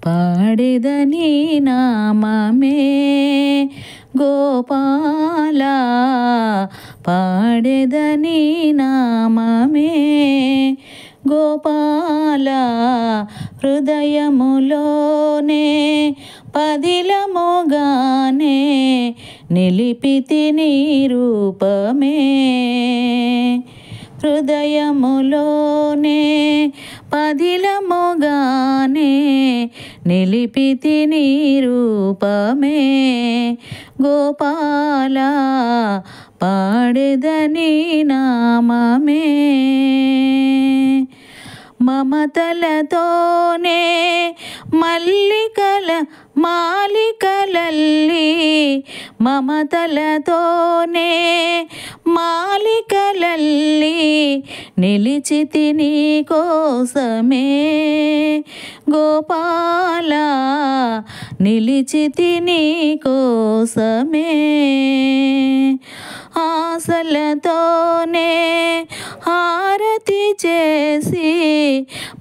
పాడెదని నామమే గోపాల పాడెదని నామమే గోపాల హృదయములోనే పదిలముగానే నిలిపితి నీ రూపమే హృదయములోనే పదిలముగానే నిలిపితి నీ రూపమే గోపాల పాడెదని నామమే మమతలతోనే మాలికలల్లి మమతలతోనే మాలికలల్లి నిలిచితి నీ కోసమే గోపాల నిలిచితి నీ కోసమే ఆశలతోనే హారతి చేసి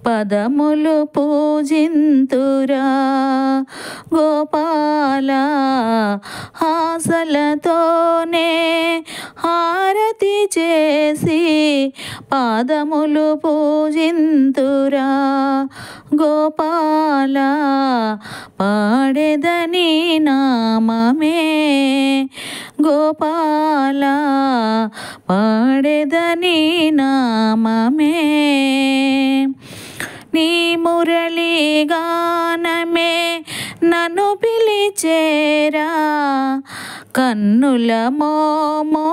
పదములు పూజింతురా గోపాల ఆశలతోనే హారతి చేసి పాదములు పూజింతురా గోపాల పాడెదని నామమే గోపాల పాడెదని నామమే నీ మురళీ గానమే నన్ను పిలిచేరా కన్నుల మోమో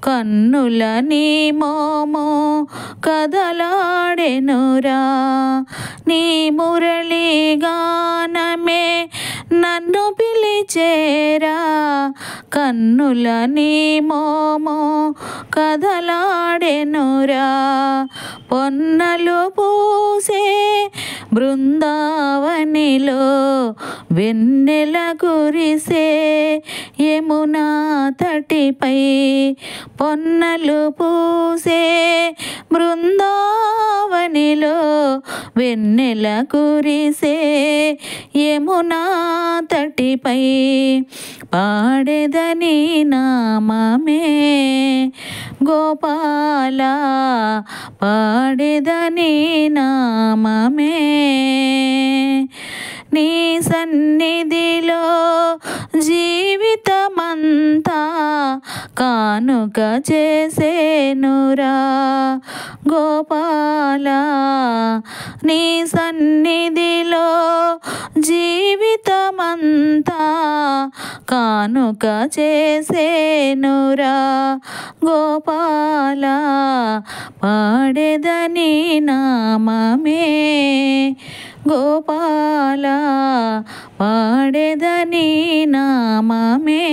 కన్నుల నీ మోమో కదలాడెనురా నీ మురళీ గానమే నన్ను పిలిచేరా కన్నుల నీ మోమో కదలాడెనురా పొన్నలు పూసే బృందావనిలో వెన్నెల కురిసే యమునా తటిపై పొన్నలు పూసే బృందావనిలో వెన్నెల కురిసే యమునా తటిపై పాడెదని నామమే గోపాల పాడెదని నామమే నీ సన్నిధిలో జీవితమంతా కానుక చేసేనురా గోపాల నీ సన్నిధిలో జీవితమంతా కానుక చేసేనురా గోపాల పాడెదని నామమే గోపాల పాడెదని నామమే